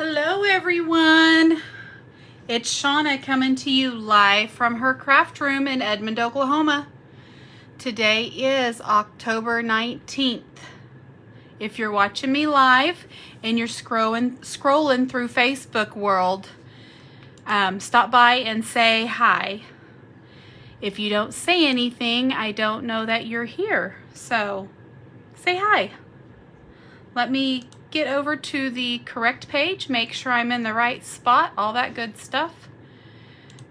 Hello everyone, it's Shauna coming to you live from her craft room in Edmond, Oklahoma. Today is October 19th. If you're watching me live and you're scrolling through Facebook world, stop by and say hi. If you don't say anything, I don't know that you're here, so say hi. Let me get over to the correct page, make sure I'm in the right spot, all that good stuff.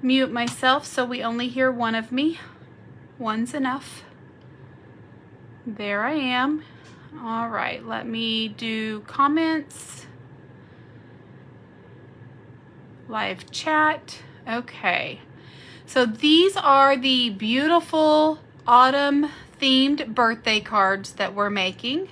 Mute myself so we only hear one of me. One's enough. There I am. All right, let me do comments. Live chat. Okay. So these are the beautiful autumn themed birthday cards that we're making.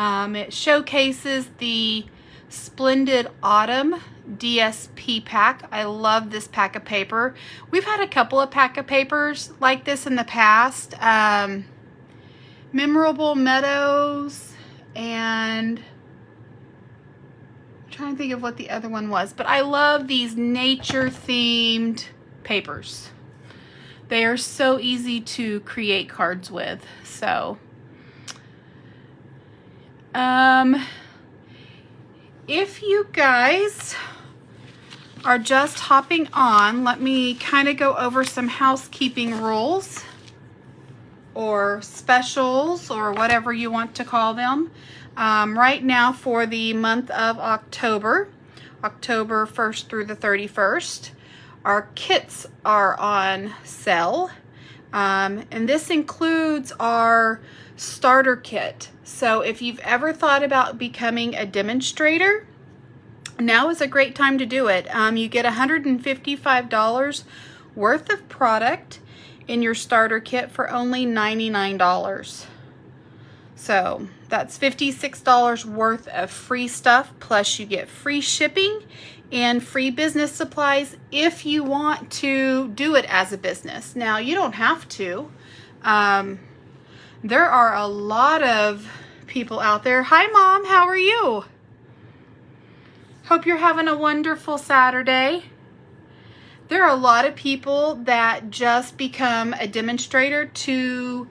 It showcases the Splendid Autumn DSP pack. I love this pack of paper. We've had a couple of pack of papers like this in the past. Memorable Meadows, and I'm trying to think of what the other one was, but I love these nature themed papers. They are so easy to create cards with. So if you guys are just hopping on, let me kind of go over some housekeeping rules or specials or whatever you want to call them. Right now for the month of October 1st through the 31st, our kits are on sale. And this includes our starter kit. So if you've ever thought about becoming a demonstrator, now is a great time to do it. You get $155 worth of product in your starter kit for only $99. So that's $56 worth of free stuff, plus you get free shipping and free business supplies if you want to do it as a business. Now, you don't have to. There are a lot of people out there. Hi, Mom. How are you? Hope you're having a wonderful Saturday. There are a lot of people that just become a demonstrator to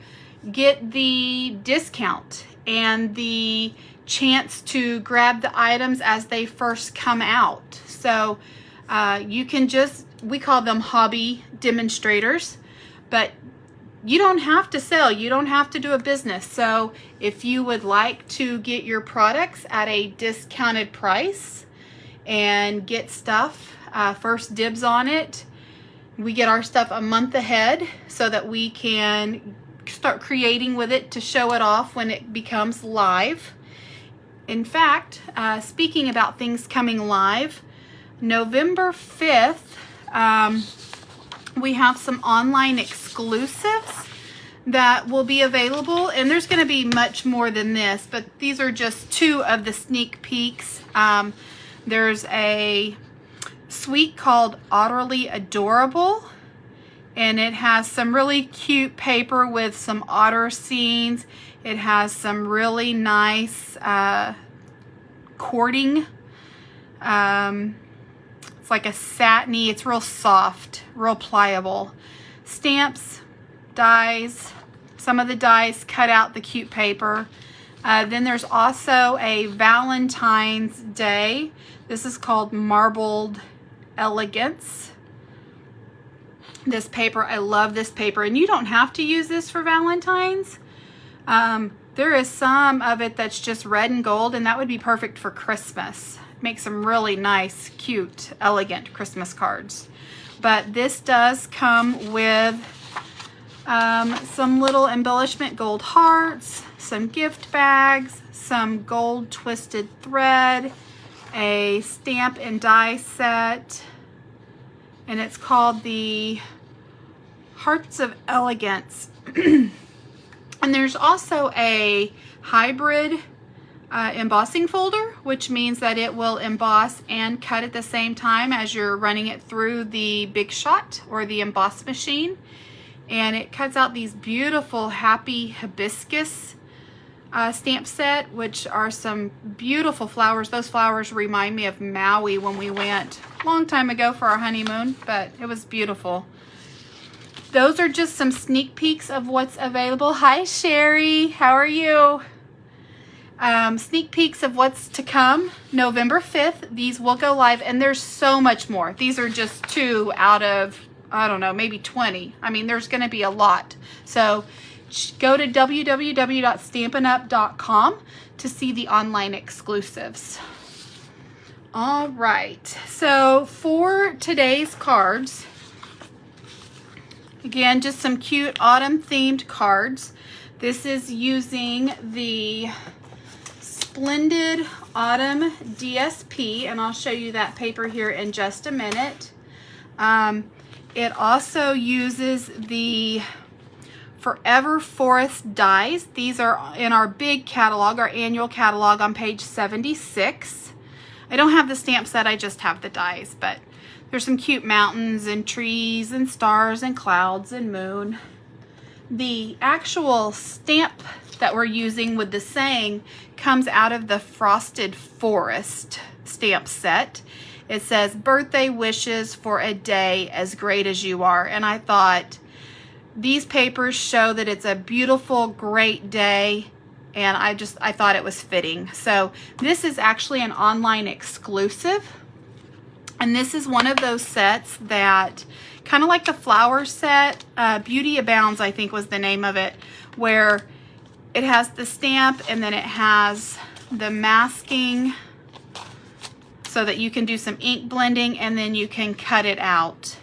get the discount and the chance to grab the items as they first come out. So you can just, we call them hobby demonstrators, but you don't have to sell, you don't have to do a business. So if you would like to get your products at a discounted price and get stuff, first dibs on it, we get our stuff a month ahead so that we can start creating with it to show it off when it becomes live. In fact, speaking about things coming live, November 5th, we have some online exclusives that will be available, and there's going to be much more than this, but these are just two of the sneak peeks. There's a suite called Utterly Adorable, and it has some really cute paper with some otter scenes. It has some really nice cording. It's like a satiny, it's real soft, real pliable. Stamps, dies, some of the dies cut out the cute paper. Then there's also a Valentine's Day. This is called Marbled Elegance. This paper, I love this paper, and you don't have to use this for Valentine's. There is some of it that's just red and gold, and that would be perfect for Christmas. Make some really nice, cute, elegant Christmas cards. But this does come with some little embellishment gold hearts, some gift bags, some gold twisted thread, a stamp and die set, and it's called the Hearts of Elegance. And there's also a hybrid embossing folder, which means that it will emboss and cut at the same time as you're running it through the Big Shot or the emboss machine. And it cuts out these beautiful happy hibiscus stamp set, which are some beautiful flowers. Those flowers remind me of Maui when we went a long time ago for our honeymoon, but it was beautiful. Those are just some sneak peeks of what's available. Hi, Sherry. How are you? Sneak peeks of what's to come. November 5th, these will go live, and there's so much more. These are just 2 out of, I don't know, maybe 20. I mean, there's going to be a lot. So go to www.stampinup.com to see the online exclusives. All right. So for today's cards, again, just some cute autumn themed cards. This is using the Splendid Autumn DSP, and I'll show you that paper here in just a minute. It also uses the Forever Forest dies. These are in our big catalog, our annual catalog on page 76. I don't have the stamp set, I just have the dies, but there's some cute mountains and trees and stars and clouds and moon. The actual stamp that we're using with the saying comes out of the Frosted Forest stamp set. It says, birthday wishes for a day as great as you are. And I thought these papers show that it's a beautiful, great day. And I thought it was fitting. So this is actually an online exclusive. And this is one of those sets that, kind of like the flower set, Beauty Abounds, I think was the name of it, where it has the stamp and then it has the masking so that you can do some ink blending and then you can cut it out.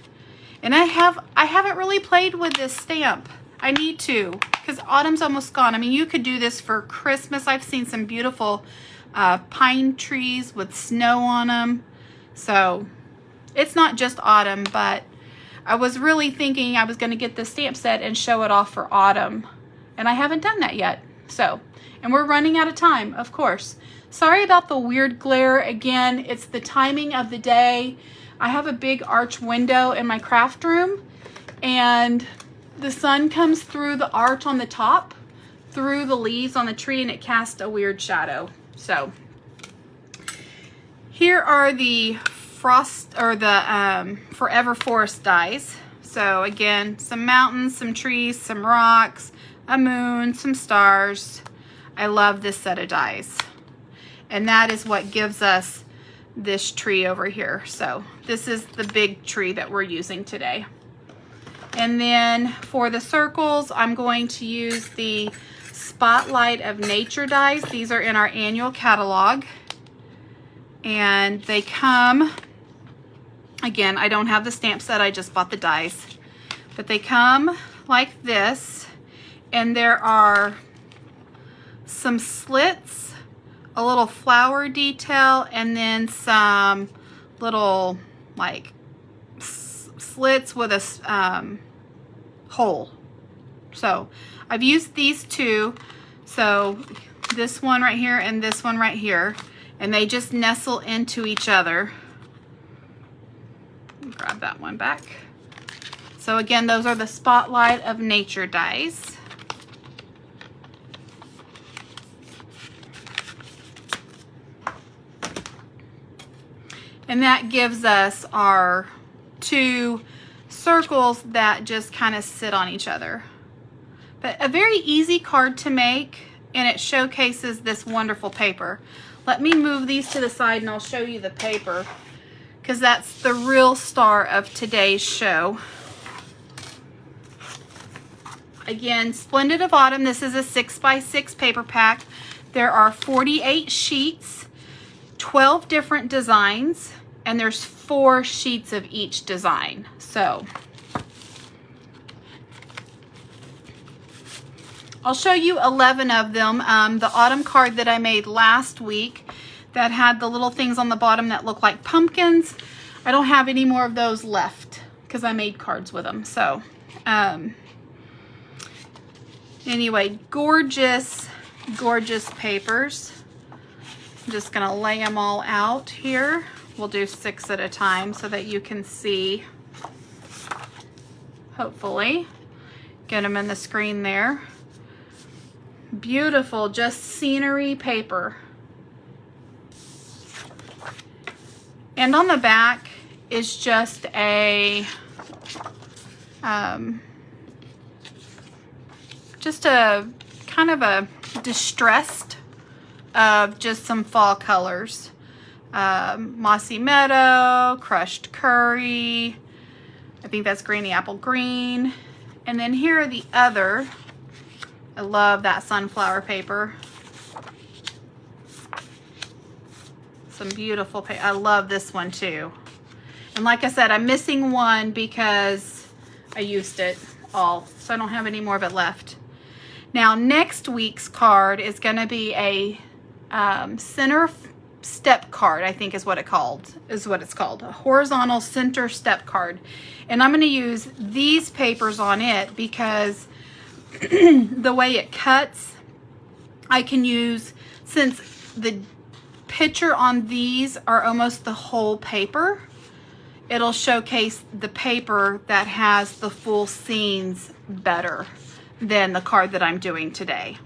And I haven't really played with this stamp. I need to, because autumn's almost gone. I mean, you could do this for Christmas. I've seen some beautiful pine trees with snow on them. So it's not just autumn, but I was really thinking I was going to get the stamp set and show it off for autumn. And I haven't done that yet. So, and we're running out of time, of course. Sorry about the weird glare. Again, it's the timing of the day. I have a big arch window in my craft room, and the sun comes through the arch on the top, through the leaves on the tree, and it casts a weird shadow. So here are the Forever Forest dies. So again, some mountains, some trees, some rocks, a moon, some stars. I love this set of dies. And that is what gives us this tree over here. So this is the big tree that we're using today. And then for the circles, I'm going to use the Spotlight of Nature dies. These are in our annual catalog. And they come, again, I don't have the stamp set, I just bought the dies. But they come like this, and there are some slits, a little flower detail, and then some little like slits with a hole. So I've used these two, so this one right here and this one right here, and they just nestle into each other. Grab that one back. So again, those are the Spotlight of Nature dies. And that gives us our two circles that just kind of sit on each other. But a very easy card to make, and it showcases this wonderful paper. Let me move these to the side and I'll show you the paper, because that's the real star of today's show. Again, Splendid of Autumn. This is a 6x6 paper pack. There are 48 sheets, 12 different designs, and there's 4 sheets of each design. So I'll show you 11 of them. The autumn card that I made last week that had the little things on the bottom that look like pumpkins, I don't have any more of those left because I made cards with them. So anyway, gorgeous, gorgeous papers. I'm just gonna lay them all out here. We'll do 6 at a time so that you can see, hopefully. Get them in the screen there. Beautiful, just scenery paper. And on the back is just a kind of a distressed of just some fall colors. Mossy Meadow, Crushed Curry, I think that's Granny Apple Green. And then here are the other, I love that sunflower paper. Some beautiful paper. I love this one too. And like I said, I'm missing one because I used it all, so I don't have any more of it left. Now next week's card is going to be a center step card, I think is what it's called, a horizontal center step card. And I'm going to use these papers on it because the way it cuts, I can use, since the picture on these are almost the whole paper, it'll showcase the paper that has the full scenes better than the card that I'm doing today.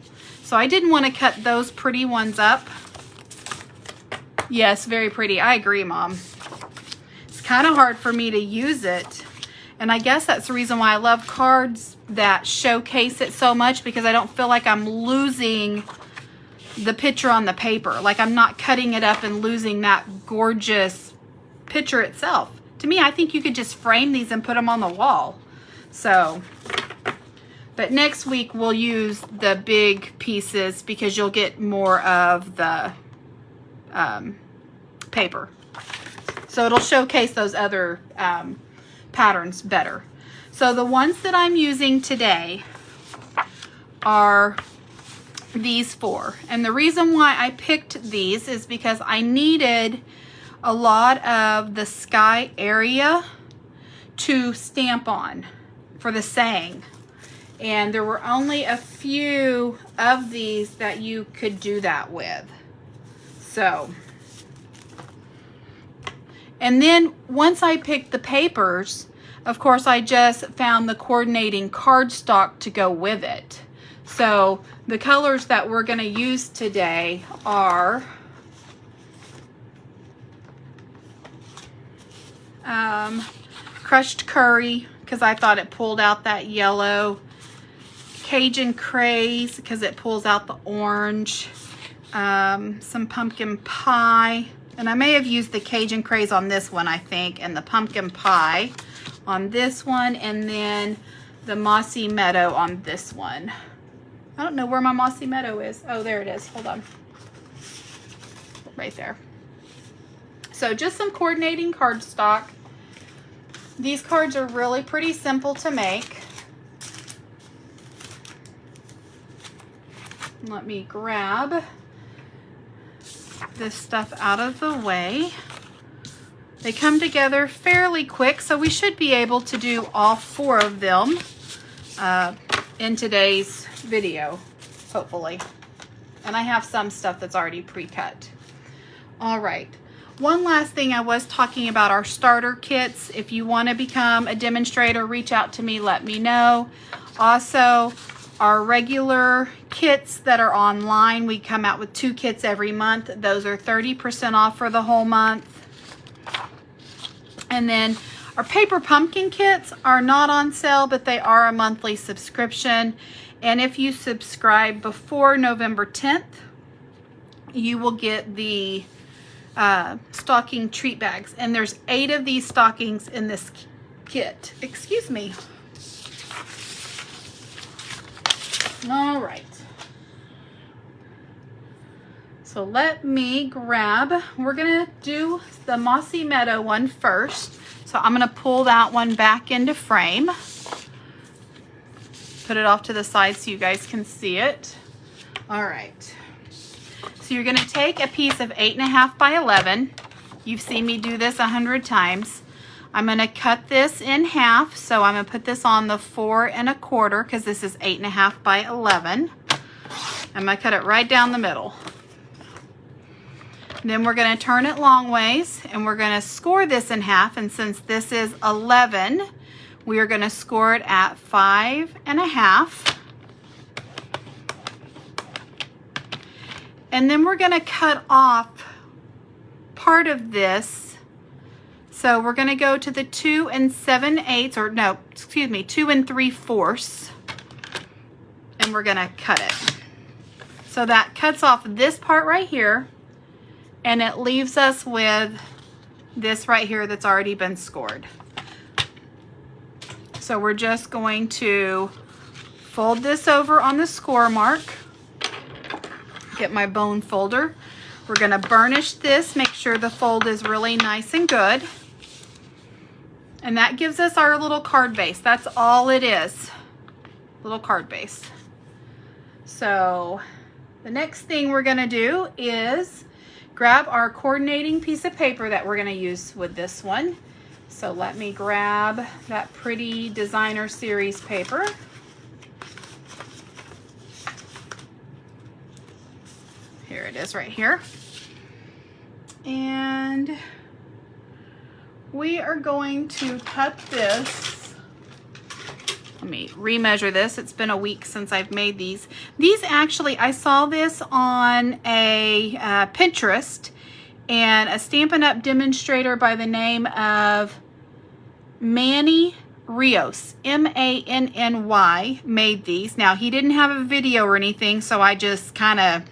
So I didn't want to cut those pretty ones up. Yes, very pretty. I agree, Mom. It's kind of hard for me to use it. And I guess that's the reason why I love cards that showcase it so much, because I don't feel like I'm losing the picture on the paper. Like I'm not cutting it up and losing that gorgeous picture itself. To me, I think you could just frame these and put them on the wall. So, but next week we'll use the big pieces because you'll get more of the paper. So it'll showcase those other patterns better. So the ones that I'm using today are these four. And the reason why I picked these is because I needed a lot of the sky area to stamp on for the saying. And there were only a few of these that you could do that with. So, and then once I picked the papers, of course, I just found the coordinating cardstock to go with it. So the colors that we're going to use today are Crushed Curry, because I thought it pulled out that yellow. Cajun Craze, because it pulls out the orange. Some pumpkin pie. And I may have used the Cajun Craze on this one, I think, and the pumpkin pie on this one, and then the Mossy Meadow on this one. I don't know where my Mossy Meadow is. Oh, there it is. Hold on. Right there. So just some coordinating cardstock. These cards are really pretty simple to make. Let me grab this stuff out of the way. They come together fairly quick, so we should be able to do all four of them in today's video, hopefully. And I have some stuff that's already pre-cut. All right. One last thing, I was talking about our starter kits. If you want to become a demonstrator, reach out to me, let me know. Also, our regular kits that are online, we come out with 2 kits every month. Those are 30% off for the whole month. And then our paper pumpkin kits are not on sale, but they are a monthly subscription. And if you subscribe before November 10th, you will get the stocking treat bags. And there's 8 of these stockings in this kit. Excuse me. All right. So let me grab, we're going to do the Mossy Meadow one first. So I'm going to pull that one back into frame. Put it off to the side so you guys can see it. All right. So you're going to take a piece of 8.5 by 11. You've seen me do this 100 times. I'm going to cut this in half. So I'm going to put this on the 4 1/4 because this is 8.5 by 11. I'm going to cut it right down the middle. Then we're going to turn it long ways and we're going to score this in half. And since this is 11, we are going to score it at 5 1/2. And then we're going to cut off part of this. So we're going to go to the 2 7/8, or no, excuse me, 2 3/4, and we're going to cut it. So that cuts off this part right here, and it leaves us with this right here that's already been scored. So we're just going to fold this over on the score mark. Get my bone folder. We're going to burnish this, make sure the fold is really nice and good. And that gives us our little card base. That's all it is. Little card base. So the next thing we're going to do is grab our coordinating piece of paper that we're going to use with this one. So let me grab that pretty designer series paper. Here it is right here. And we are going to cut this. Let me remeasure this. It's been a week since I've made these. These actually, I saw this on a Pinterest, and a Stampin' Up! Demonstrator by the name of Manny Rios, M-A-N-N-Y, made these. Now, he didn't have a video or anything, so I just kind of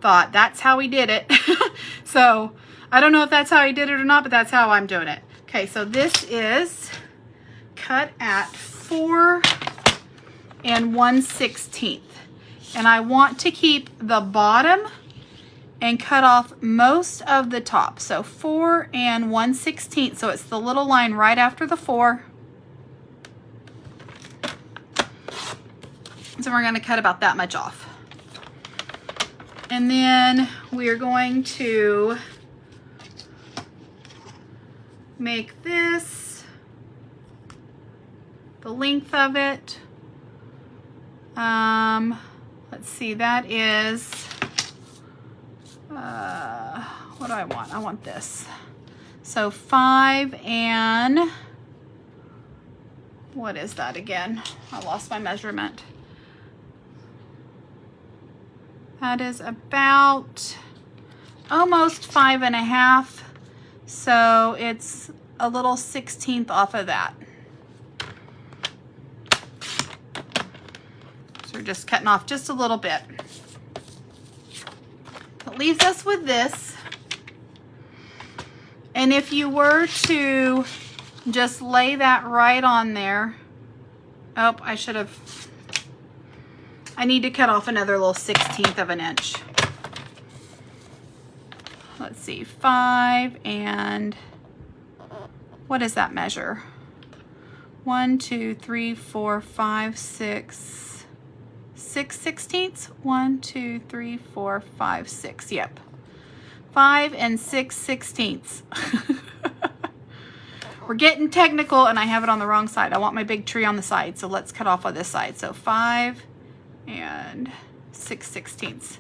thought that's how he did it. So I don't know if that's how he did it or not, but that's how I'm doing it. Okay, so this is cut at 4 1/16, and I want to keep the bottom and cut off most of the top. So 4 1/16, so it's the little line right after the 4. So we're going to cut about that much off. And then we are going to make this the length of it. Let's see, that is, what do I want? I want this. So 5 and, what is that again? I lost my measurement. That is about almost 5 1/2. So it's a little 16th off of that. So we're just cutting off just a little bit. It leaves us with this. And if you were to just lay that right on there. Oh, I need to cut off another little 1/16 of an inch. Let's see, 5 and, what does that measure? 1, 2, 3, 4, 5, 6, 6/16. 1, 2, 3, 4, 5, 6. Yep. 5 and 6/16. We're getting technical, and I have it on the wrong side. I want my big tree on the side, so let's cut off on this side. So 5 and 6/16.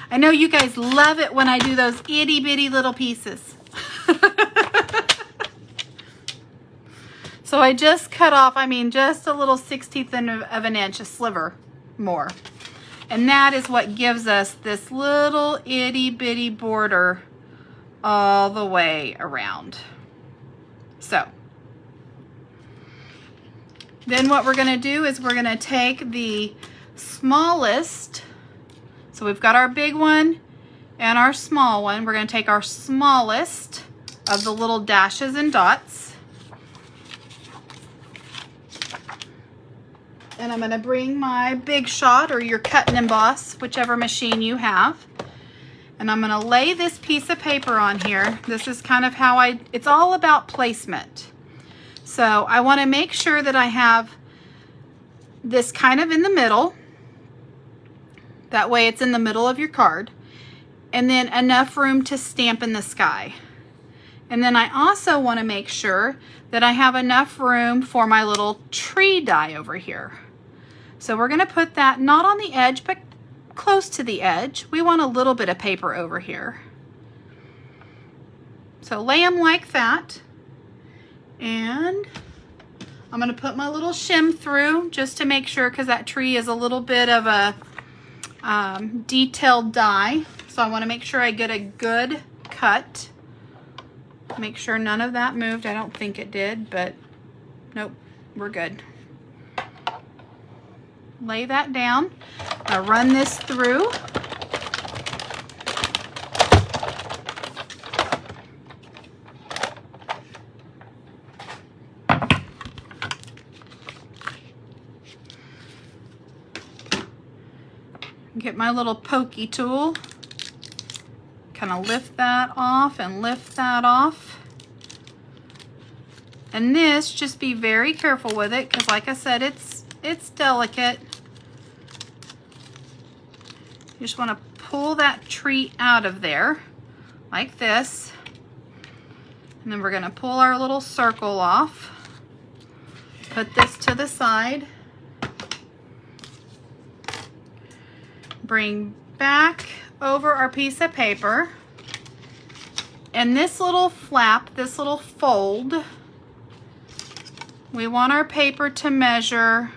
I know you guys love it when I do those itty bitty little pieces. So I just cut off, just a little 1/16 of an inch, a sliver more. And that is what gives us this little itty bitty border all the way around. So then what we're going to do is we're going to take the smallest, so we've got our big one and our small one. We're going to take our smallest of the little dashes and dots, and I'm going to bring my Big Shot or your cut and emboss, whichever machine you have, and I'm going to lay this piece of paper on here. This is kind of how it's all about placement. So I want to make sure that I have this kind of in the middle. That way it's in the middle of your card. And then enough room to stamp in the sky. And then I also want to make sure that I have enough room for my little tree die over here. So we're going to put that not on the edge, but close to the edge. We want a little bit of paper over here. So lay them like that. And I'm going to put my little shim through just to make sure, because that tree is a little bit of a detailed die. So I want to make sure I get a good cut. Make sure none of that moved. I don't think it did, but nope, we're good. Lay that down. Now run this through. Get my little pokey tool. Kind of lift that off and lift that off. And this, just be very careful with it, because like I said, it's delicate. You just want to pull that treat out of there like this. And then we're going to pull our little circle off. Put this to the side. Bring back over our piece of paper. And this little flap, this little fold, we want our paper to measure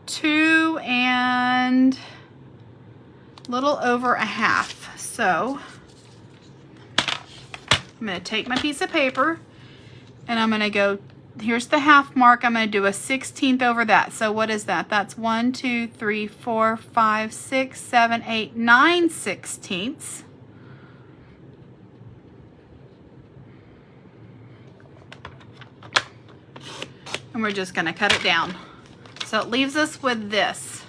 2 and a little over a half. So I'm going to take my piece of paper and I'm going to go, here's the half mark, I'm going to do a 1/16 over that. So what is that? That's 1, 2, 3, 4, 5, 6, 7, 8, 9 16ths. And we're just going to cut it down. So it leaves us with this.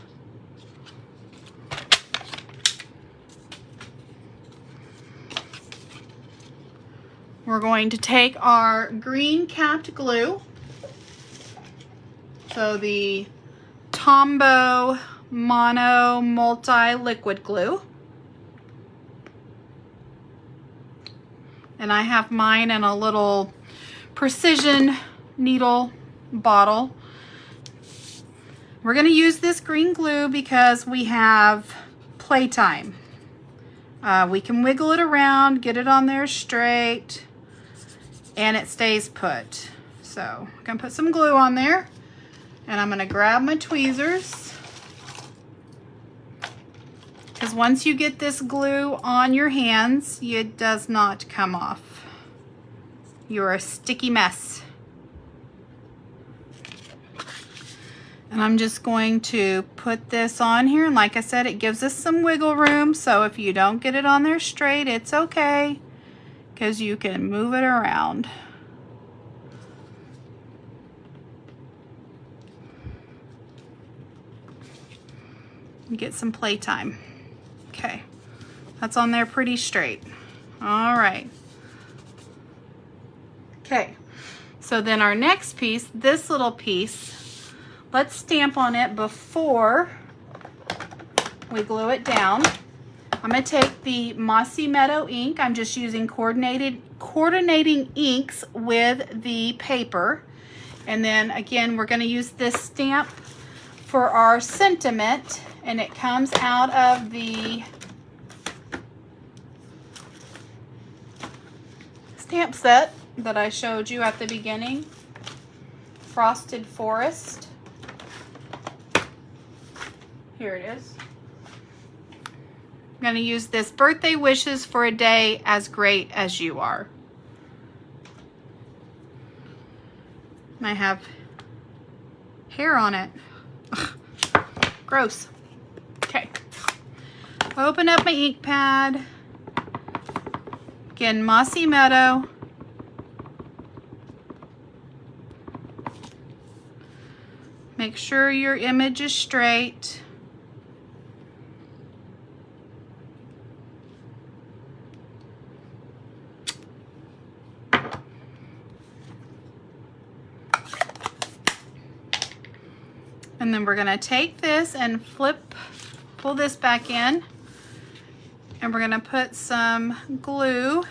We're going to take our green capped glue. So the Tombow Mono Multi-Liquid Glue. And I have mine in a little precision needle bottle. We're going to use this green glue because we have playtime. We can wiggle it around, get it on there straight, and it stays put. So I'm going to put some glue on there, and I'm going to grab my tweezers, because once you get this glue on your hands, it does not come off. You're a sticky mess. And I'm just going to put this on here. And like I said, it gives us some wiggle room. So if you don't get it on there straight, it's okay, because you can move it around. And get some playtime. Okay, that's on there pretty straight. All right. Okay, so then our next piece, this little piece, let's stamp on it before we glue it down. I'm going to take the Mossy Meadow ink. I'm just using coordinating inks with the paper. And then again, we're going to use this stamp for our sentiment. And it comes out of the stamp set that I showed you at the beginning. Frosted Forest. Here it is. I'm going to use this Birthday Wishes for a Day as Great as You Are. And I have hair on it. Ugh. Gross. Okay. Open up my ink pad. Again, Mossy Meadow. Make sure your image is straight. And then we're going to take this and pull this back in, and we're going to put some glue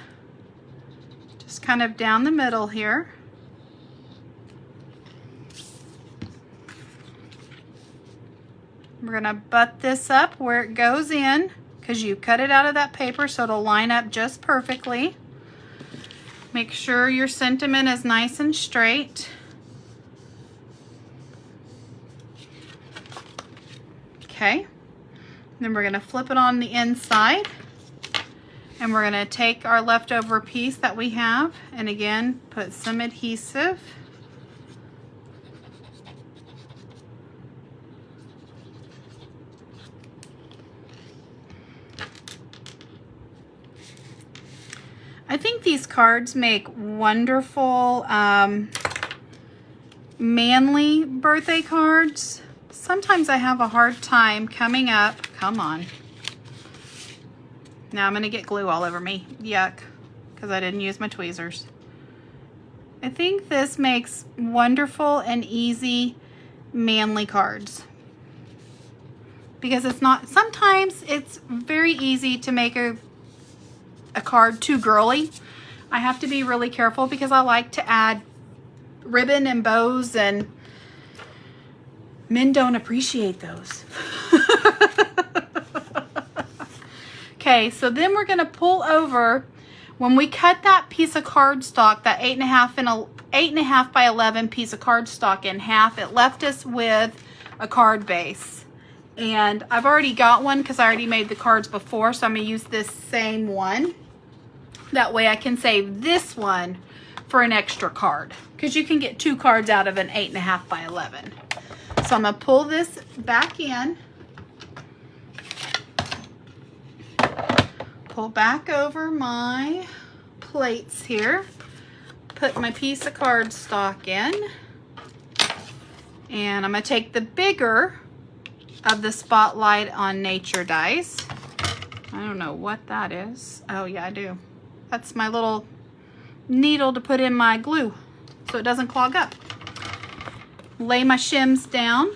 just kind of down the middle here. We're going to butt this up where it goes in, because you cut it out of that paper so it'll line up just perfectly. Make sure your sentiment is nice and straight. Okay. Then we're going to flip it on the inside. And we're going to take our leftover piece that we have and again put some adhesive. I think these cards make wonderful manly birthday cards. Sometimes I have a hard time coming up. Come on. Now I'm going to get glue all over me. Yuck, because I didn't use my tweezers. I think this makes wonderful and easy manly cards. Because it's not, sometimes it's very easy to make a card too girly. I have to be really careful because I like to add ribbon and bows, and men don't appreciate those. Okay, so then we're going to pull over. When we cut that piece of cardstock, that 8.5 by 11 piece of cardstock in half, it left us with a card base. And I've already got one because I already made the cards before, so I'm going to use this same one. That way I can save this one for an extra card, because you can get 2 cards out of an 8.5 by 11. So I'm going to pull this back in. Pull back over my plates here, put my piece of cardstock in, and I'm going to take the bigger of the Spotlight on Nature dies. I don't know what that is. Oh yeah, I do. That's my little needle to put in my glue so it doesn't clog up. Lay my shims down,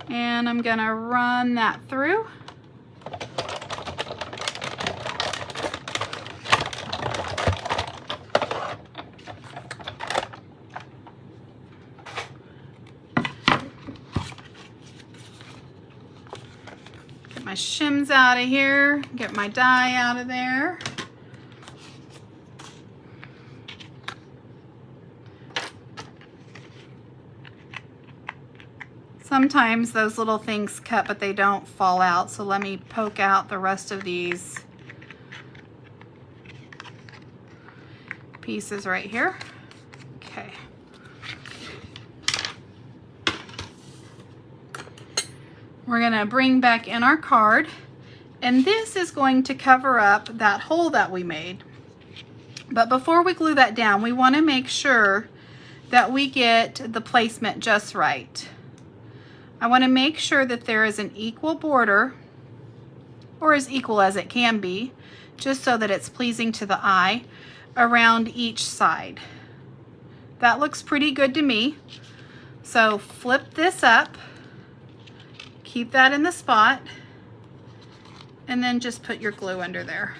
and I'm going to run that through. My shims out of here, get my die out of there. Sometimes those little things cut, but they don't fall out. So let me poke out the rest of these pieces right here. Okay. We're going to bring back in our card, and this is going to cover up that hole that we made. But before we glue that down, we want to make sure that we get the placement just right. I want to make sure that there is an equal border, or as equal as it can be, just so that it's pleasing to the eye, around each side. That looks pretty good to me. So flip this up. Keep that in the spot, and then just put your glue under there.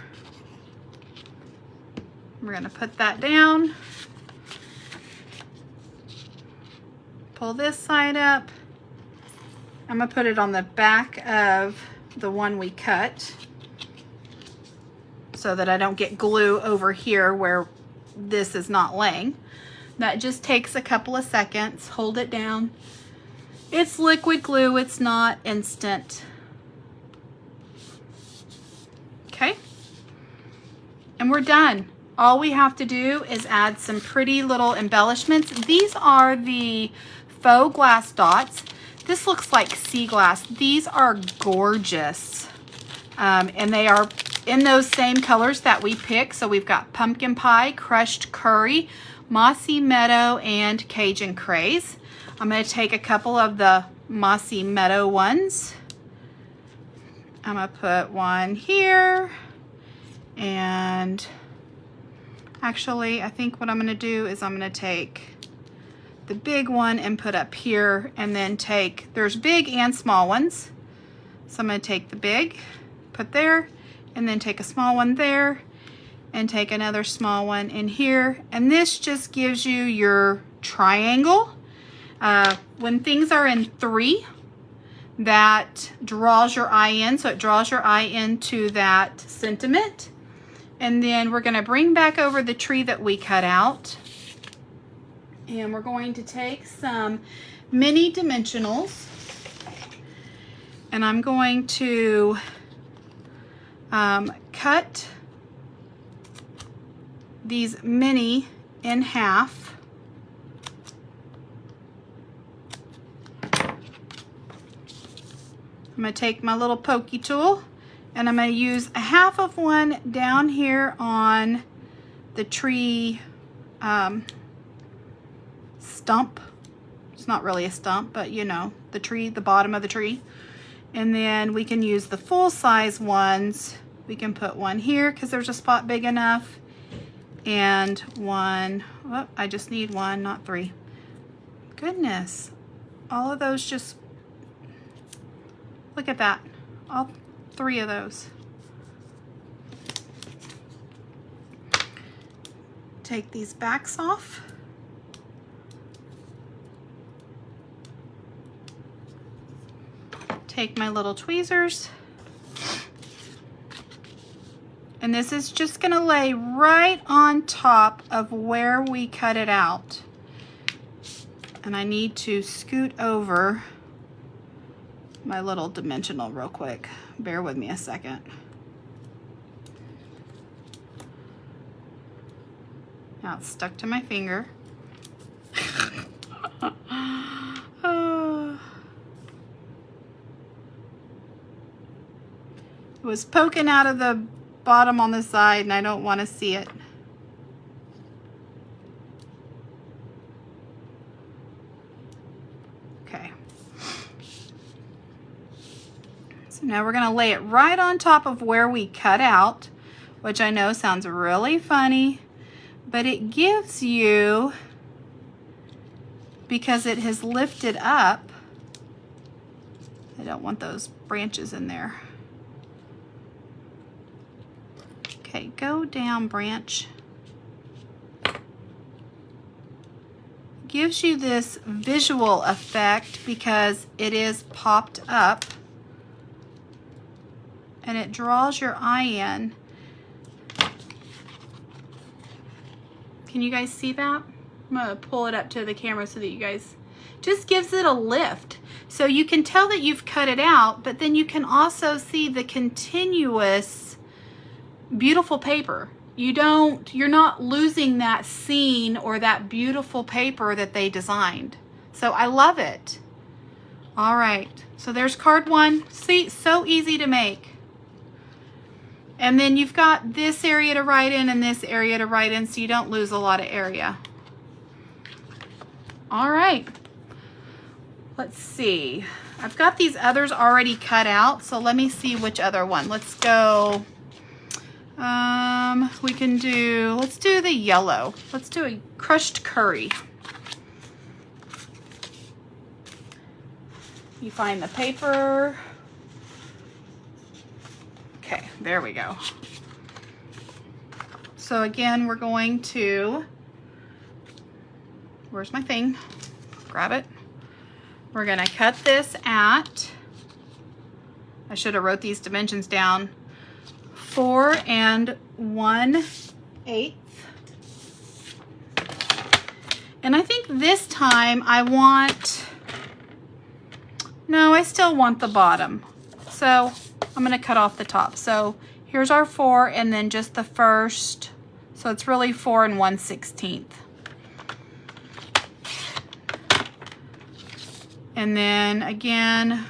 We're going to put that down. Pull this side up. I'm going to put it on the back of the one we cut so that I don't get glue over here where this is not laying. That just takes a couple of seconds. Hold it down. It's liquid glue, it's not instant. Okay, and we're done. All we have to do is add some pretty little embellishments. These are the faux glass dots. This looks like sea glass. These are gorgeous. And they are in those same colors that we picked. So we've got pumpkin pie, crushed curry, mossy meadow, and Cajun craze. I'm going to take a couple of the mossy meadow ones. I'm going to put one here, and actually I think what I'm going to do is I'm going to take the big one and put up here, and then there's big and small ones. So I'm going to take the big, put there, and then take a small one there, and take another small one in here. And this just gives you your triangle. When things are in 3, that draws your eye in, so it draws your eye into that sentiment. And then we're going to bring back over the tree that we cut out, and we're going to take some mini dimensionals, And I'm going to cut these mini in half. I'm going to take my little pokey tool and I'm going to use a half of one down here on the tree stump. It's not really a stump, but you know, the tree, the bottom of the tree. And then we can use the full size ones. We can put one here because there's a spot big enough. And one, oh, I just need one, not three. Goodness, all of those just, look at that, all three of those. Take these backs off. Take my little tweezers. And this is just gonna lay right on top of where we cut it out. And I need to scoot over my little dimensional real quick. Bear with me a second. Now it's stuck to my finger. It was poking out of the bottom on the side and I don't want to see it. Okay. So now we're going to lay it right on top of where we cut out, which I know sounds really funny, but it gives you, because it has lifted up, I don't want those branches in there. Okay, go down, branch. Gives you this visual effect because it is popped up and it draws your eye in. Can you guys see that? I'm gonna pull it up to the camera so that you guys, just gives it a lift. So you can tell that you've cut it out, but then you can also see the continuous beautiful paper. You're not losing that scene or that beautiful paper that they designed. So I love it. All right, so there's card one. See, so easy to make. And then you've got this area to write in and this area to write in, so you don't lose a lot of area. All right, let's see. I've got these others already cut out, so let me see which other one. Let's go. We can do, let's do the yellow. Let's do a crushed curry. You find the paper. Okay, there we go. So again, we're going to, where's my thing? Grab it. We're gonna cut this at, I should have wrote these dimensions down, 4 1/8. And I think this time I want, no, I still want the bottom. So I'm gonna cut off the top. So here's our 4 and then just the first. So it's really 4 1/16. And then again,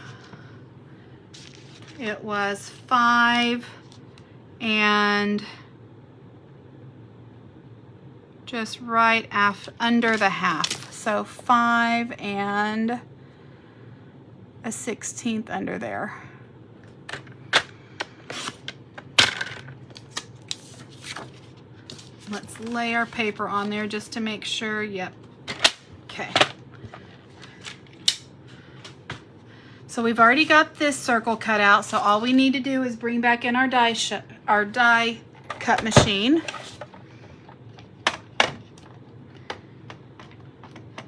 it was 5 and just right under the half. So 5 1/16 under there. Let's lay our paper on there just to make sure. Yep. Okay. So we've already got this circle cut out, so all we need to do is bring back in our die cut machine.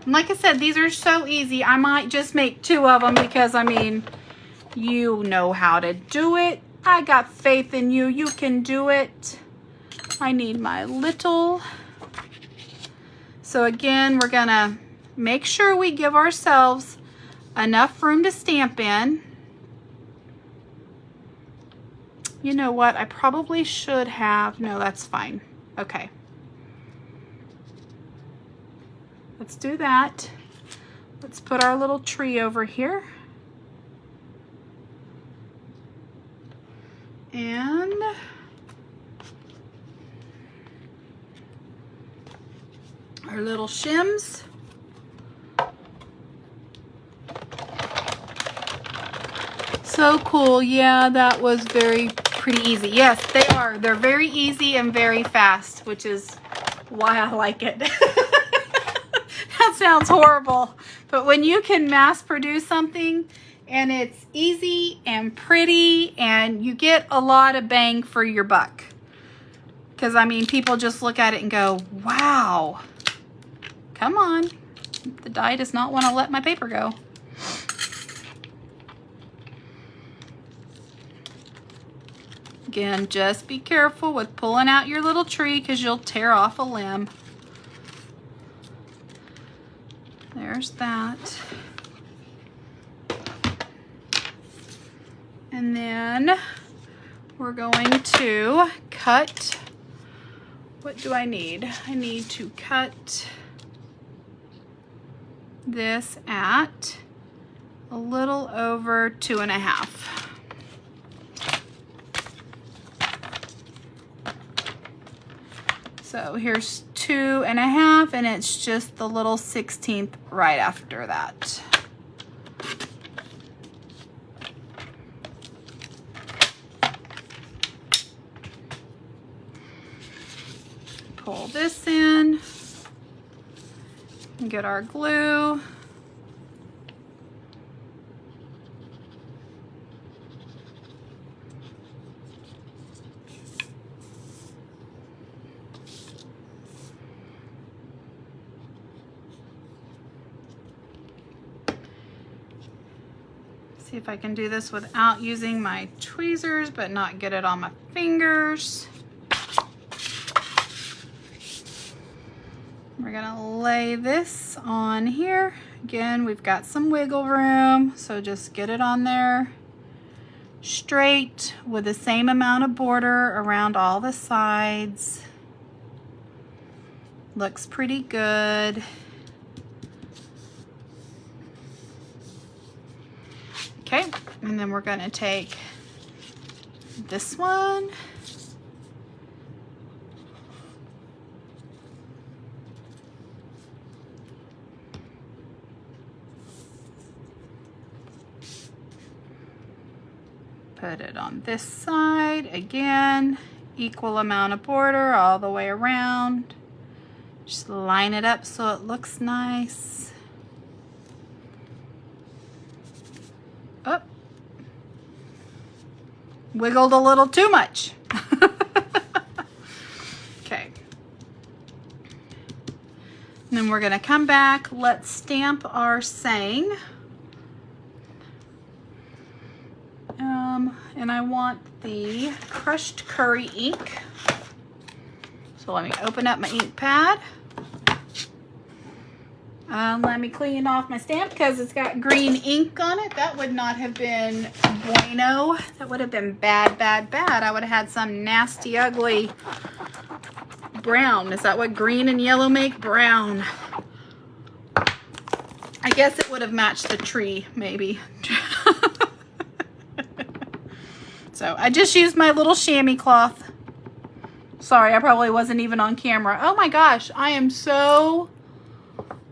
And like I said, these are so easy. I might just make 2 of them because, I mean, you know how to do it. I got faith in you. You can do it. I need my little. So again, we're gonna make sure we give ourselves enough room to stamp in. You know what? I probably should have. No, that's fine. Okay. Let's do that. Let's put our little tree over here. And our little shims. So cool. Yeah, that was pretty easy. Yes, they are. They're very easy and very fast, which is why I like it. That sounds horrible. But when you can mass produce something and it's easy and pretty and you get a lot of bang for your buck. Because, I mean, people just look at it and go, wow. Come on. The die does not want to let my paper go. Again, just be careful with pulling out your little tree because you'll tear off a limb. There's that. And then we're going to cut, what do I need? I need to cut this at a little over 2.5. So here's 2.5, and it's just the little 16th right after that. Pull this in and get our glue. See if I can do this without using my tweezers, but not get it on my fingers. We're gonna lay this on here. Again, we've got some wiggle room, so just get it on there straight with the same amount of border around all the sides. Looks pretty good. Okay, and then we're gonna take this one. Put it on this side. Again, equal amount of border all the way around. Just line it up so it looks nice. Oh, wiggled a little too much. Okay. And then we're gonna come back. Let's stamp our saying. And I want the crushed curry ink. So let me open up my ink pad. Let me clean off my stamp because it's got green ink on it. That would not have been bueno. That would have been bad, bad, bad. I would have had some nasty, ugly brown. Is that what green and yellow make? Brown. I guess it would have matched the tree, maybe. So I just used my little chamois cloth. Sorry, I probably wasn't even on camera. Oh my gosh, I am so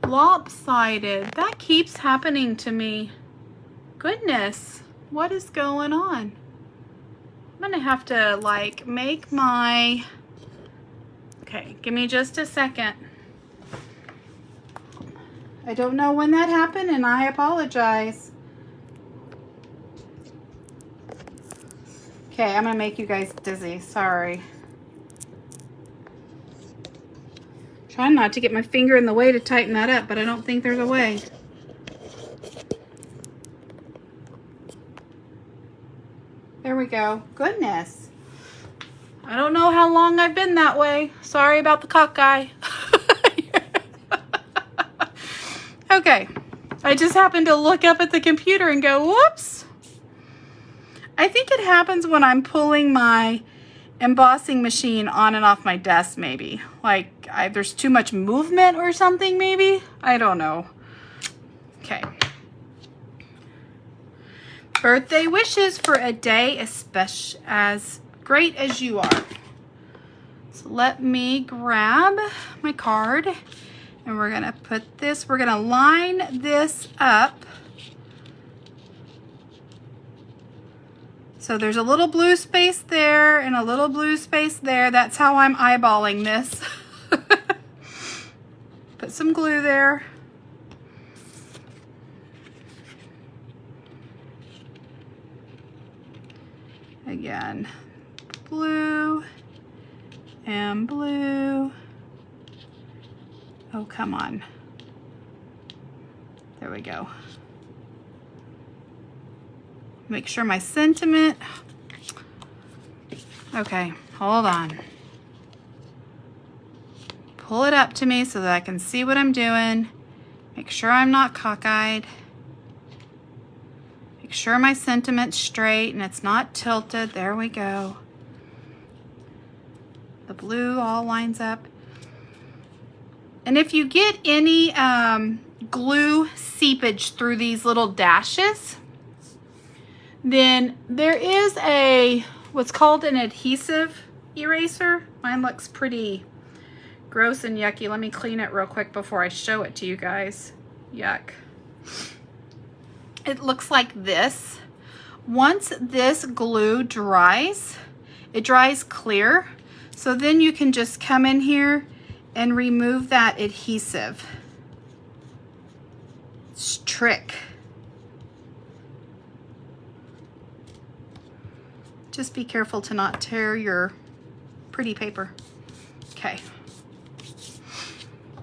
lopsided. That keeps happening to me. Goodness, what is going on? I'm gonna have to like make my, okay, give me just a second. I don't know when that happened and I apologize. Okay, I'm gonna make you guys dizzy, sorry. Trying not to get my finger in the way to tighten that up, but I don't think there's a way. There we go. Goodness. I don't know how long I've been that way. Sorry about the cockeye. Okay. I just happened to look up at the computer and go, whoops. I think it happens when I'm pulling my embossing machine on and off my desk, maybe. Like there's too much movement or something, maybe. I don't know. Okay. Birthday wishes for a day as great as you are. So let me grab my card and we're gonna put this, we're gonna line this up. So there's a little blue space there and a little blue space there. That's how I'm eyeballing this. Put some glue there. Again, blue and blue. Oh, come on. There we go. Make sure my sentiment. Okay, hold on. Pull it up to me so that I can see what I'm doing. Make sure I'm not cockeyed. Make sure my sentiment's straight and it's not tilted. There we go. The blue all lines up. And if you get any glue seepage through these little dashes, then there is what's called an adhesive eraser. Mine looks pretty gross and yucky. Let me clean it real quick before I show it to you guys. Yuck. It looks like this. Once this glue dries, it dries clear. So then you can just come in here and remove that adhesive. It's a trick. Just be careful to not tear your pretty paper. Okay.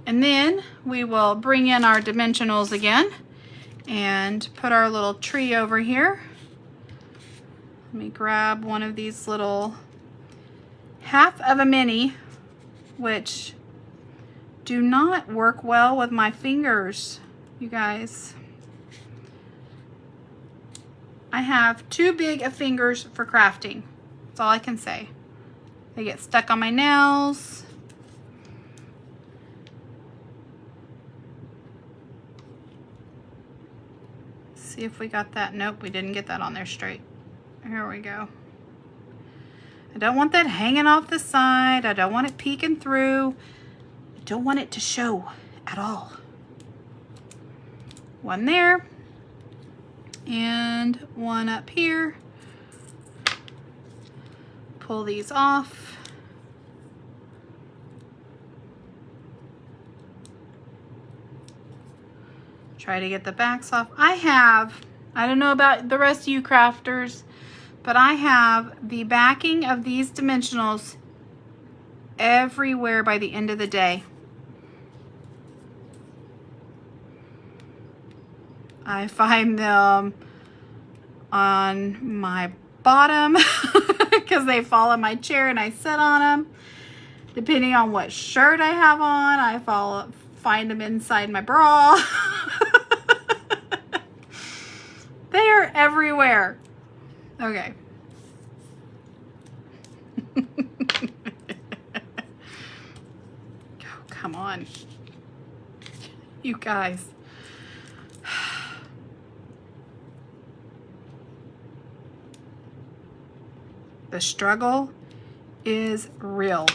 And then we will bring in our dimensionals again and put our little tree over here. Let me grab one of these little half of a mini, which do not work well with my fingers, you guys. I have too big of fingers for crafting. That's all I can say. They get stuck on my nails. See if we got that. Nope, we didn't get that on there straight. Here we go. I don't want that hanging off the side. I don't want it peeking through. I don't want it to show at all. One there. And one up here. Pull these off. Try to get the backs off. I don't know about the rest of you crafters, but I have the backing of these dimensionals everywhere by the end of the day. I find them on my bottom because they fall in my chair and I sit on them. Depending on what shirt I have on, I find them inside my bra. They are everywhere. Okay. Oh, come on. You guys. The struggle is real.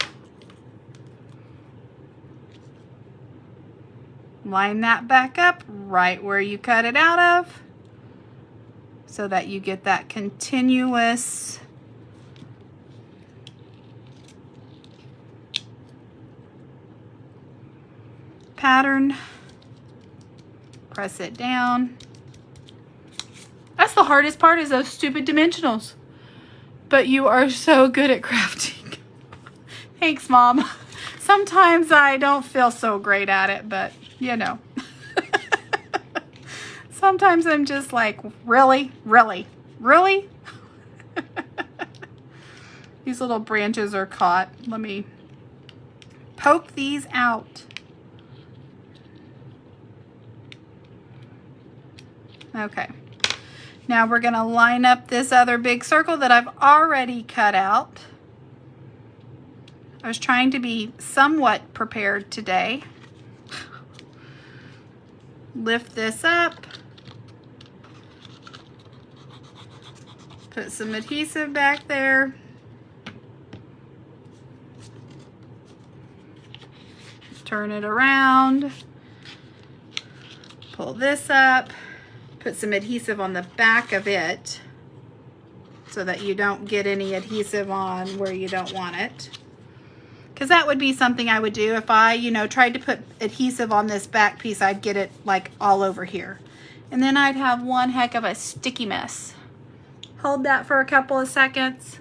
Line that back up right where you cut it out of so that you get that continuous pattern. Press it down. That's the hardest part, is those stupid dimensionals. But you are so good at crafting. Thanks, Mom. Sometimes I don't feel so great at it, but you know. Sometimes I'm just like, really? Really? Really? These little branches are caught. Let me poke these out. Okay. Now we're going to line up this other big circle that I've already cut out. I was trying to be somewhat prepared today. Lift this up. Put some adhesive back there. Turn it around. Pull this up. Put some adhesive on the back of it so that you don't get any adhesive on where you don't want it. Because that would be something I would do if I, tried to put adhesive on this back piece. I'd get it like all over here. And then I'd have one heck of a sticky mess. Hold that for a couple of seconds.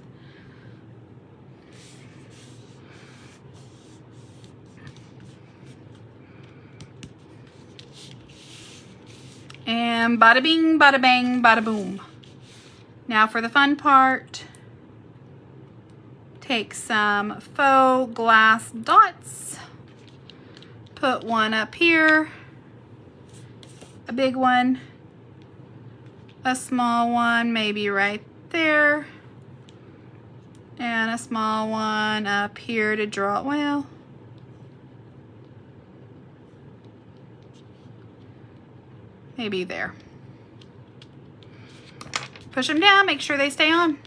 And bada bing, bada bang, bada boom. Now for the fun part. Take some faux glass dots. Put one up here. A big one. A small one maybe right there. And a small one up here to draw, well, maybe there. Push them down, make sure they stay on.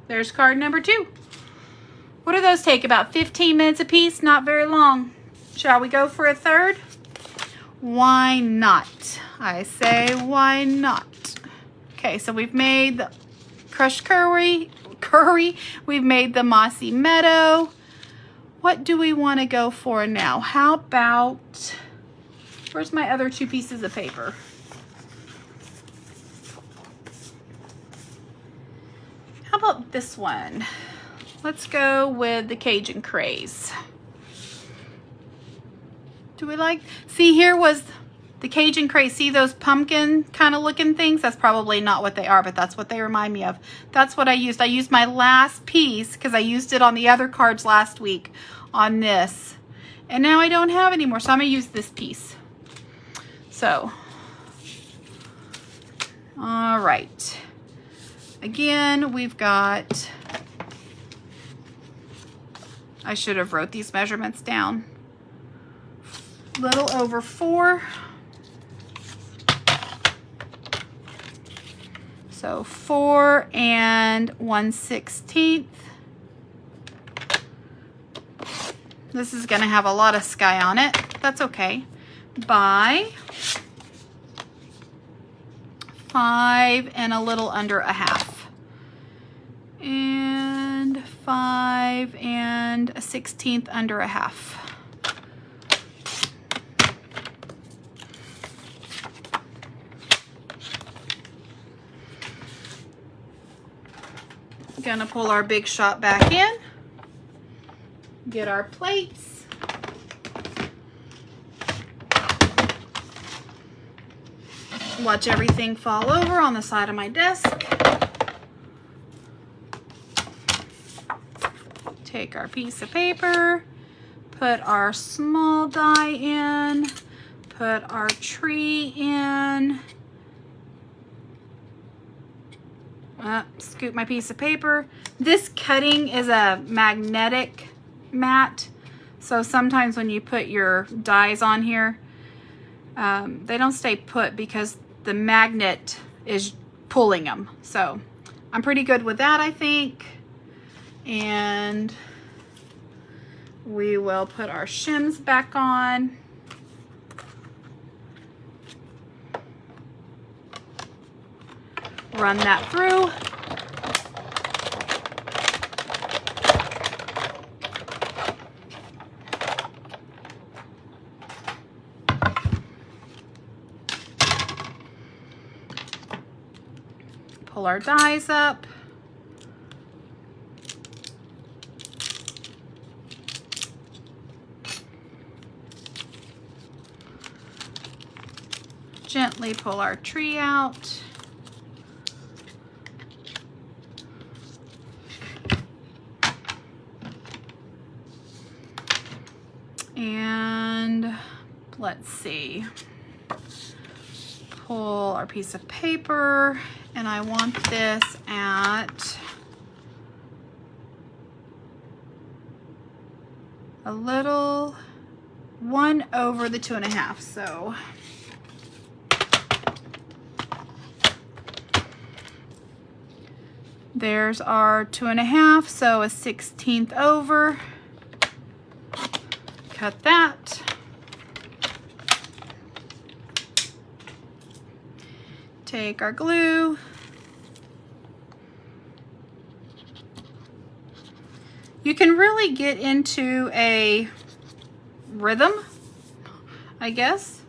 There's card number 2. What do those take? About 15 minutes a piece, not very long. Shall we go for a third? Why not? I say, why not? Okay, so we've made the crushed curry. We've made the mossy meadow. What do we want to go for now? How about, where's my other 2 pieces of paper? How about this one? Let's go with the Cajun Craze. Do we like, see, here was the Cajun Craze. See those pumpkin kind of looking things? That's probably not what they are, but that's what they remind me of. That's what I used. I used my last piece because I used it on the other cards last week on this. And now I don't have any more, so I'm going to use this piece. So, all right. Again, we've got, I should have wrote these measurements down. Little over 4. So 4 and 1/16. This is going to have a lot of sky on it. That's okay. By 5 and a little under a half. And 5 and a 1/16 under a half. Gonna pull our big shot back in, get our plates, watch everything fall over on the side of my desk, take our piece of paper, put our small die in, put our tree in, scoop my piece of paper. This cutting is a magnetic mat, so sometimes when you put your dies on here, they don't stay put because the magnet is pulling them. So I'm pretty good with that, I think. And we will put our shims back on. Run that through. Pull our dies up. Gently pull our tree out. And let's see, pull our piece of paper, and I want this at a little 1 over the 2.5. So there's our 2.5, so a 1/16 over. Cut that. Take our glue. You can really get into a rhythm, I guess,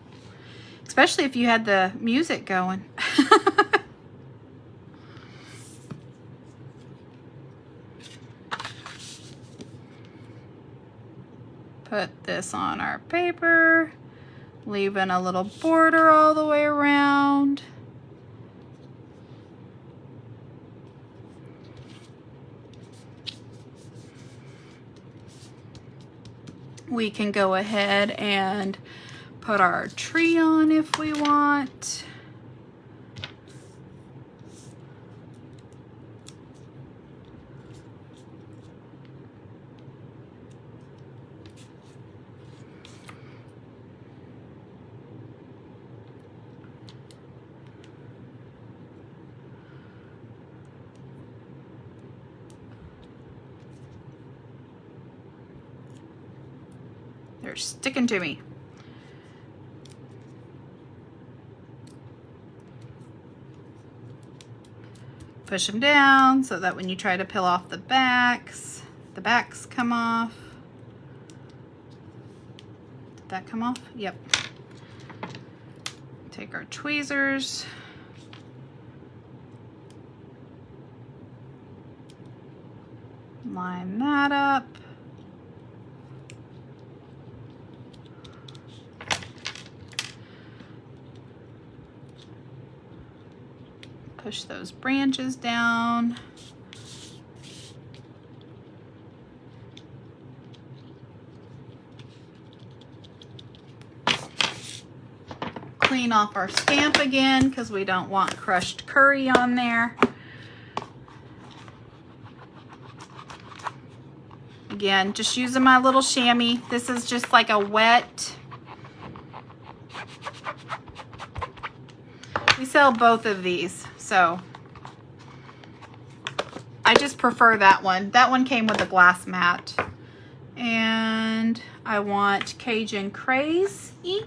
especially if you had the music going. Put this on our paper, leaving a little border all the way around. We can go ahead and put our tree on if we want. They're sticking to me. Push them down so that when you try to peel off the backs come off. Did that come off? Yep. Take our tweezers. Line that up. Push those branches down. Clean off our stamp again because we don't want crushed curry on there. Again, just using my little chamois. This is just like a wet. We sell both of these, so I just prefer that one. That one came with a glass mat. And I want Cajun Craze ink.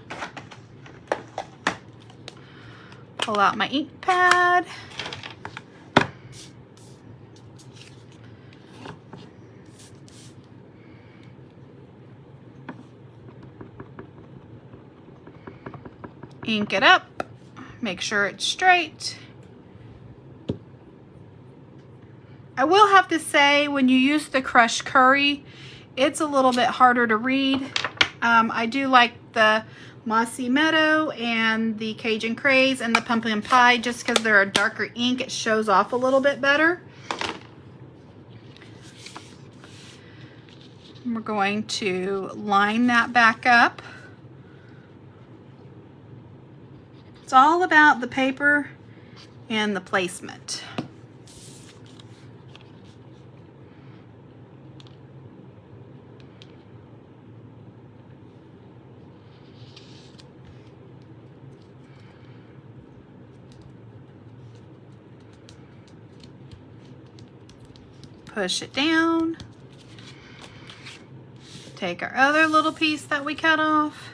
Pull out my ink pad. Ink it up. Make sure it's straight. I will have to say, when you use the crushed curry, it's a little bit harder to read. I do like the Mossy Meadow and the Cajun Craze and the Pumpkin Pie just because they're a darker ink. It shows off a little bit better. We're going to line that back up. It's all about the paper and the placement. Push it down. Take our other little piece that we cut off.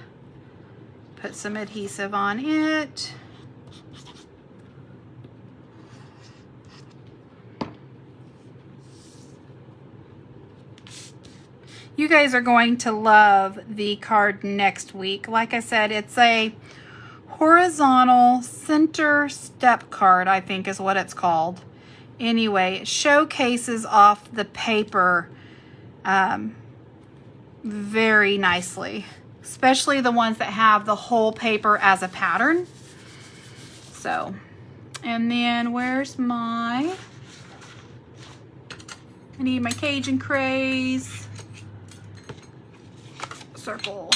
Put some adhesive on it. You guys are going to love the card next week. Like I said, it's a horizontal center step card, I think is what it's called. Anyway, it showcases off the paper very nicely, especially the ones that have the whole paper as a pattern. So, and then where's my, I need my Cajun Craze circle.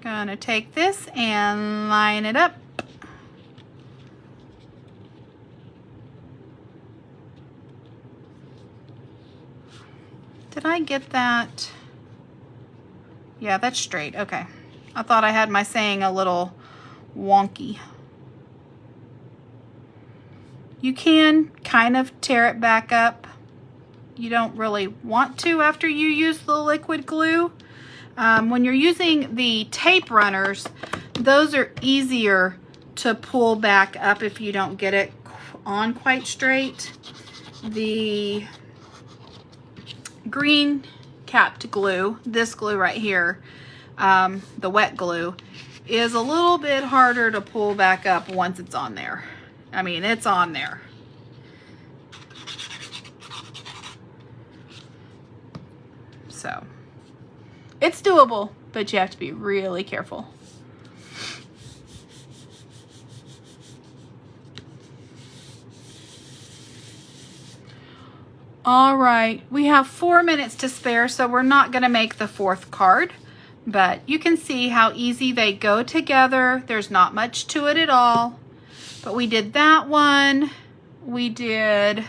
Gonna take this and line it up. Did I get that? Yeah, that's straight. Okay. I thought I had my saying a little wonky. You can kind of tear it back up. You don't really want to after you use the liquid glue. When you're using the tape runners, those are easier to pull back up if you don't get it on quite straight. The green capped glue, this glue right here, the wet glue, is a little bit harder to pull back up once it's on there. I mean, it's on there. So, it's doable, but you have to be really careful. All right, we have 4 minutes to spare, so we're not going to make the fourth card, but you can see how easy they go together. There's not much to it at all, but we did that one. We did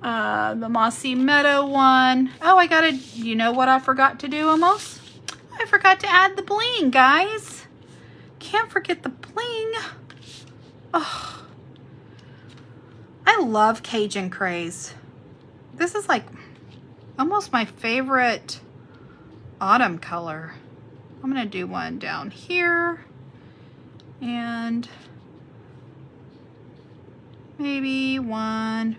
the Mossy Meadow one. Oh, you know what I forgot to do almost? I forgot to add the bling, guys. Can't forget the bling. Oh, I love Cajun Craze. This is like almost my favorite autumn color. I'm gonna do one down here and maybe one.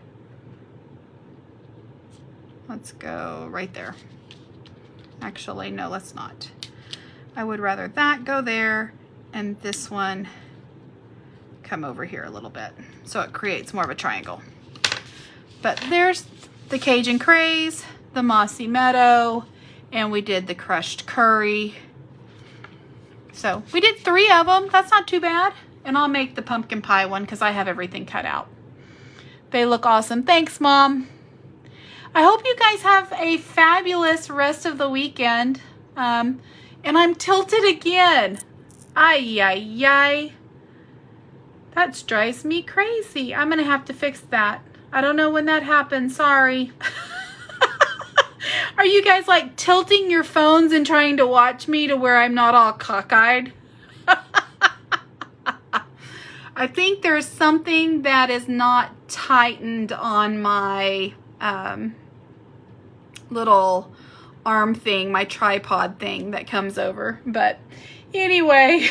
Let's go right there. Actually, no, let's not. I would rather that go there and this one come over here a little bit so it creates more of a triangle. But there's the Cajun Craze, the Mossy Meadow, and we did the crushed curry. So we did 3 of them. That's not too bad. And I'll make the pumpkin pie one because I have everything cut out. They look awesome. Thanks, Mom. I hope you guys have a fabulous rest of the weekend. And I'm tilted again. Ay, ay, ay. That drives me crazy. I'm going to have to fix that. I don't know when that happened. Sorry. Are you guys like tilting your phones and trying to watch me to where I'm not all cockeyed? I think there's something that is not tightened on my little arm thing, my tripod thing that comes over. But anyway,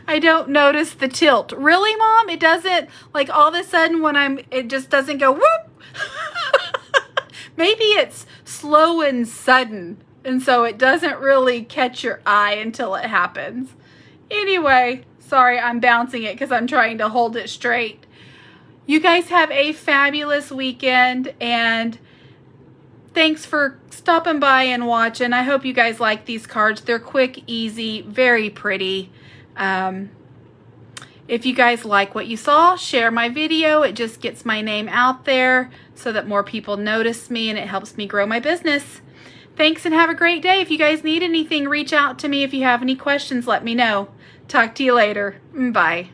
I don't notice the tilt. Really, Mom? It doesn't, like all of a sudden when it just doesn't go whoop. Maybe it's slow and sudden, and so it doesn't really catch your eye until it happens. Anyway, sorry, I'm bouncing it because I'm trying to hold it straight. You guys have a fabulous weekend, and thanks for stopping by and watching. I hope you guys like these cards. They're quick, easy, very pretty. If you guys like what you saw, share my video. It just gets my name out there so that more people notice me, and it helps me grow my business. Thanks and have a great day. If you guys need anything, reach out to me. If you have any questions, let me know. Talk to you later. Bye.